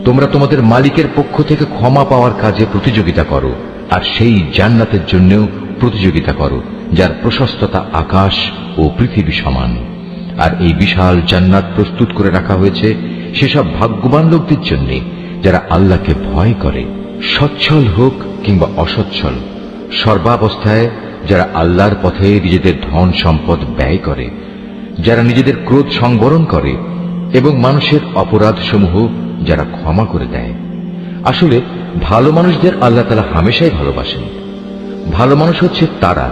তোমরা তোমাদের মালিকের পক্ষ থেকে ক্ষমা পাওয়ার কাজে প্রতিযোগিতা করো, আর সেই জান্নাতের জন্যও প্রতিযোগিতা করো যার প্রশস্ততা আকাশ ও পৃথিবী সমান। আর এই বিশাল জান্নাত প্রস্তুত করে রাখা হয়েছে সেসব ভাগ্যবান লোকদের জন্য যারা আল্লাহকে ভয় করে, সচ্ছল হোক কিংবা অসচ্ছল, সর্বাবস্থায় যারা আল্লাহর পথে নিজেদের ধন সম্পদ ব্যয় করে, যারা নিজেদের ক্রোধ সংবরণ করে এবং মানুষের অপরাধ সমূহ যারা ক্ষমা করে দেয়। আসলে ভালো মানুষদের আল্লাহ তাআলা হামেশাই ভালোবাসেন। ভালো মানুষ হচ্ছে তারা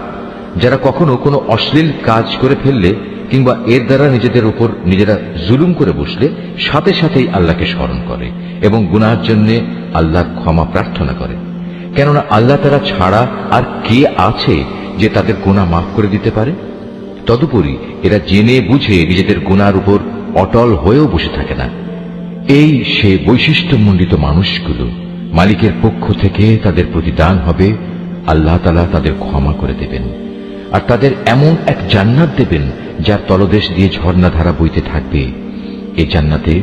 যারা কখনো কোনো অশ্লীল কাজ করে ফেললে কিংবা এর দ্বারা নিজেদের উপর নিজেরা জুলুম করে বসলে সাথে সাথেই আল্লাহকে স্মরণ করে এবং গুনাহের জন্য আল্লাহর ক্ষমা প্রার্থনা করে। কেননা আল্লাহ তাআলা ছাড়া আর কে আছে যে তাদের গুনাহ মাফ করে দিতে পারে? তদুপরি এরা জেনে বুঝে নিজেদের গুনার উপর অটল হয়েও বসে থাকে না। এই সে বৈশিষ্ট্যমণ্ডিত মানুষগুলো, মালিকের পক্ষ থেকে তাদের প্রতিদান হবে আল্লাহ তাআলা তাদের ক্ষমা করে দেবেন, আর তাদের এমন এক জান্নাত দেবেন যার তলদেশ দিয়ে ঝর্ণাধারা বইতে থাকবে। এই জান্নাতে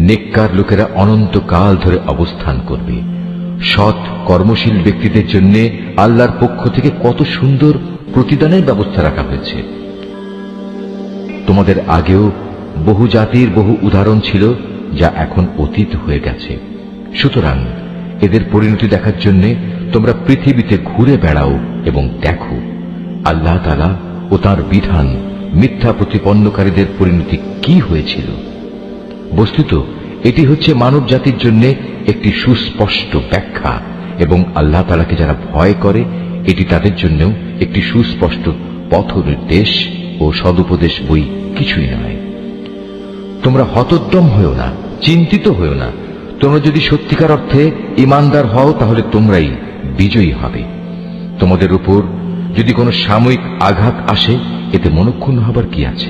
নেককার লোকেরা অনন্তকাল ধরে অবস্থান করবে। সৎ কর্মশীল ব্যক্তিদের জন্য আল্লাহর পক্ষ থেকে কত সুন্দর প্রতিদানের ব্যবস্থা রাখা হয়েছে। তোমাদের আগেও বহু জাতির বহু উদাহরণ ছিল যা এখন অতীত হয়ে গেছে। সুতরাং এদের পরিণতি দেখার জন্য তোমরা পৃথিবীতে ঘুরে বেড়াও এবং দেখো আল্লাহ তাআলা ও তাঁর বিধান মিথ্যা প্রতিপন্নকারীদের পরিণতি কি হয়েছিল। বস্তুত এটি হচ্ছে মানব জাতির জন্য একটি সুস্পষ্ট ব্যাখ্যা, এবং আল্লাহ তাআলাকে যারা ভয় করে এটি তাদের জন্য একটি সুস্পষ্ট পথ নির্দেশ ও সদুপদেশ বই কিছুই নয়। তোমরা হতোদ্যম হয়েও না, চিন্তিত হয়েও না। তোমরা যদি সত্যিকার অর্থে ঈমানদার হও তাহলে তোমরাই বিজয়ী হবে। তোমাদের উপর যদি কোনো সাময়িক আঘাত আসে এতে মনক্ষুণ্ণ হবার কি আছে?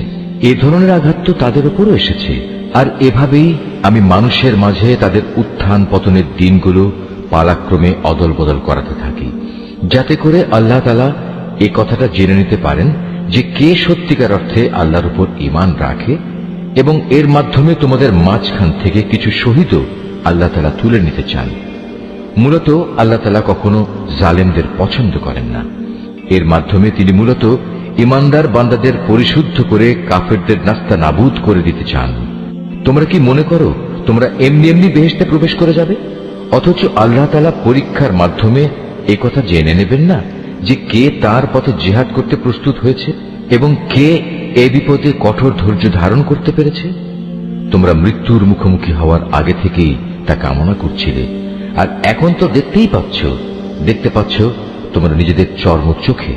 এ ধরনের আঘাত তো তাদের উপরও এসেছে। আর এভাবেই আমি মানুষের মাঝে তাদের উত্থান পতনের দিনগুলো পালাক্রমে অদল বদল করাতে থাকি, যাতে করে আল্লাহ তাআলা এ কথাটা জেনে নিতে পারেন যে কে সত্যিকার অর্থে আল্লাহর উপর ঈমান রাখে, এবং এর মাধ্যমে তোমাদের মাঝখান থেকে কিছু শহীদও আল্লাহ তাআলা তুলে নিতে চান। মূলত আল্লাহ তাআলা কখনো জালেমদের পছন্দ করেন না। এর মাধ্যমে তিনি মূলত ঈমানদার বান্দাদের পরিশুদ্ধ করে কাফেরদের নাস্তা নাবুদ করে দিতে চান। তোমরা কি মনে করো তোমরা এমনি এমনি বেহেশতে প্রবেশ করে যাবে? অথচ আল্লাহ তাআলা পরীক্ষার মাধ্যমে একথা জেনে নেবেন না যে কে তার পথে জিহাদ করতে প্রস্তুত হয়েছে এবং কে এ বিপদে কঠোর ধৈর্য ধারণ করতে পেরেছে? তোমরা মৃত্যুর মুখোমুখি হওয়ার আগে থেকেই তা কামনা করছিলে, আর এখন তো দেখতে পাচ্ছ তোমরা নিজেদের চর্ম চোখে।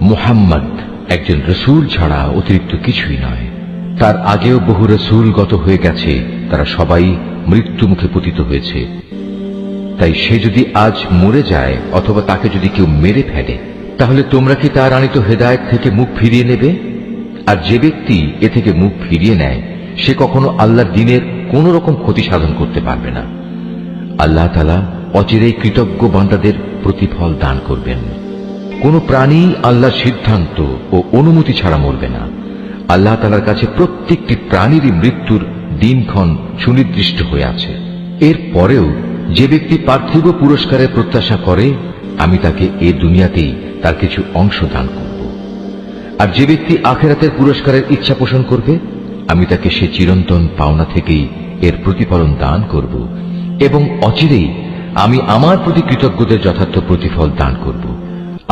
মুহাম্মদ একজন রসূল ছাড়া অতিরিক্ত কিছুই নয়। তার আগেও বহু রসূল গত হয়ে গেছে, তারা সবাই মৃত্যু মুখে পতিত হয়েছে। তাই সে যদি আজ মরে যায় অথবা তাকে যদি কেউ মেরে ফেলে, তাহলে তোমরা কি তার আনিত হেদায়েত থেকে মুখ ফিরিয়ে নেবে? আর যে ব্যক্তি এ থেকে মুখ ফিরিয়ে নেয় সে কখনো আল্লাহর দ্বীনের কোন রকম ক্ষতি সাধন করতে পারবে না। আল্লাহ তাআলা অচিরেই কৃতজ্ঞ বান্দাদের প্রতিফল দান করবেন। কোন প্রাণী আল্লাহর সিদ্ধান্ত ও অনুমতি ছাড়া মরবে না। আল্লাহ তাআলার কাছে প্রত্যেকটি প্রাণীরই মৃত্যুর দিনক্ষণ সুনির্দিষ্ট হয়ে আছে। এর পরেও যে ব্যক্তি পার্থিব পুরস্কারের প্রত্যাশা করে, আমি তাকে এ দুনিয়াতেই তার কিছু অংশ দান করব। আর যে ব্যক্তি আখিরাতের পুরস্কারের ইচ্ছা পোষণ করবে, আমি তাকে সে চিরন্তন পাওনা থেকেই এর প্রতিফলন দান করব, এবং অচিরেই আমি আমার প্রতি কৃতজ্ঞদের যথার্থ প্রতিফল দান করব।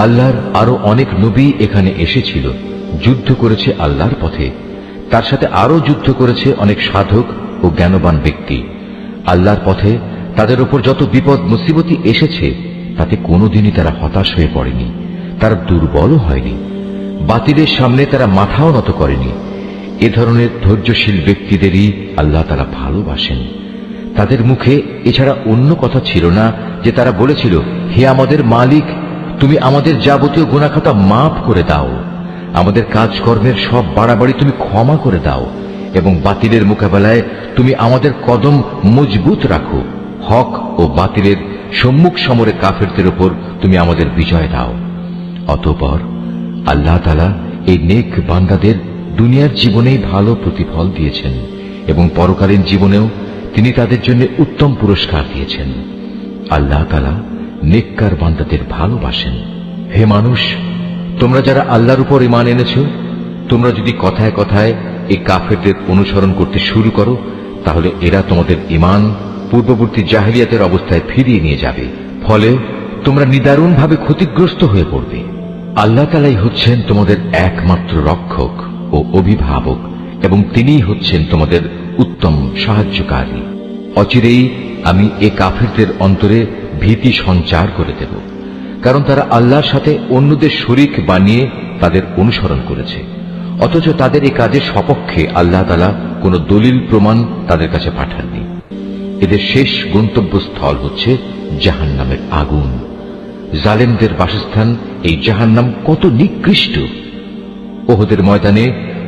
আল্লাহর আরো অনেক নবী এখানে এসেছিল, যুদ্ধ করেছে আল্লাহর পথে। তার সাথে আরো যুদ্ধ করেছে অনেক সাধক ও জ্ঞানবান ব্যক্তি। আল্লাহর পথে তাদের উপর যত বিপদ মুসিবতি এসেছে তাতে কোনোদিনই তারা হতাশ হয়ে পড়েনি, তারা দুর্বলও হয়নি, বাতিলের সামনে তারা মাথাও নত করেনি। এ ধরনের ধৈর্যশীল ব্যক্তিদেরই আল্লাহ তাআলা ভালোবাসেন। তাদের মুখে এছাড়া অন্য কথা ছিল না যে তারা বলেছিল, হে আমাদের মালিক, তুমি আমাদের যাবতীয় গুনাহখাতা মাফ করে দাও, আমাদের কাজকর্মের সব বাড়াবাড়ি তুমি ক্ষমা করে দাও, এবং বাতিলের মোকাবেলায় তুমি আমাদের কদম মজবুত রাখো। হক ও বাতিলের সম্মুখ সমরে কাফেরদের উপর তুমি আমাদের বিজয় দাও। অতঃপর আল্লাহ তাআলা এই নেক বান্দাদের দুনিয়ার জীবনেই ভালো প্রতিফল দিয়েছেন, এবং পরকালীন জীবনেও তিনি তাদের জন্য উত্তম পুরস্কার দিয়েছেন। আল্লাহ তাআলা নেককার বান্দাদের ভালোবাসেন। হে মানুষ, তোমরা যারা আল্লাহর উপর ঈমান এনেছ, তোমরা যদি কথায় কথায় এই কাফেরদের অনুসরণ করতে শুরু করো, তাহলে এরা তোমাদের ঈমান পূর্ববর্তী জাহেলিয়াতের অবস্থায় ফিরিয়ে নিয়ে যাবে। ফলে তোমরা নিদারুণভাবে ক্ষতিগ্রস্ত হয়ে পড়বে। আল্লাহ তাআলাই হচ্ছেন তোমাদের একমাত্র রক্ষক ও অভিভাবক, এবং তিনিই হচ্ছেন তোমাদের উত্তম সাহায্যকারী। অচিরেই আমি এ কাফেরদের অন্তরে ভীতি সঞ্চার করে দেব, কারণ তারা আল্লাহর সাথে অন্যদের শরীক বানিয়ে তাদের অনুসরণ করেছে, অথচ তাদের এই কাজের সপক্ষে আল্লাহ তাআলা কোনো দলিল প্রমাণ তাদের কাছে পাঠাননি। এদের শেষ গন্তব্যস্থল হচ্ছে জাহান্নামের আগুন। জালেমদের বাসস্থান এই জাহান্নাম কত নিকৃষ্ট! ওহদের ময়দানে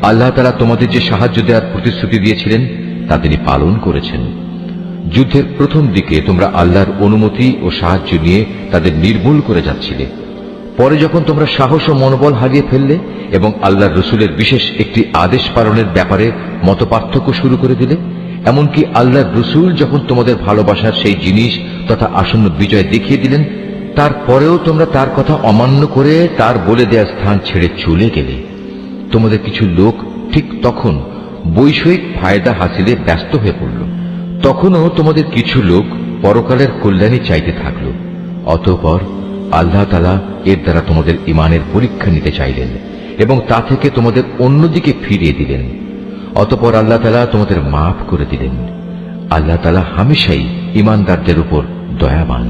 আল্লাহ তাআলা তোমাদের যে সাহায্য দেওয়ার প্রতিশ্রুতি দিয়েছিলেন তা তিনি পালন করেছেন। যুদ্ধের প্রথম দিকে তোমরা আল্লাহর অনুমতি ও সাহায্য নিয়ে তাদের নির্মূল করে যাচ্ছিলে। পরে যখন তোমরা সাহস ও মনোবল হারিয়ে ফেললে এবং আল্লাহর রসুলের বিশেষ একটি আদেশ পালনের ব্যাপারে মতপার্থক্য শুরু করে দিলে, এমনকি আল্লাহর রসুল যখন তোমাদের ভালোবাসার সেই জিনিস তথা আসন্ন বিজয় দেখিয়ে দিলেন, তারপরেও তোমরা তার কথা অমান্য করে তার বলে দেয়া স্থান ছেড়ে চলে গেলে। তোমাদের কিছু লোক ঠিক তখন বৈষয়িক ফায়দা হাসিলে ব্যস্ত হয়ে পড়ল। তখনও তোমাদের কিছু লোক পরকালের কল্যাণী চাইতে থাকল। অতঃপর আল্লাহ তাআলা এর দ্বারা তোমাদের ঈমানের পরীক্ষা নিতে চাইলেন এবং তা থেকে তোমাদের অন্যদিকে ফিরিয়ে দিলেন। অতঃপর আল্লাহ তাআলা তোমাদের মাফ করে দিলেন। আল্লাহ তাআলা হামেশাই ঈমানদারদের উপর দয়াবান।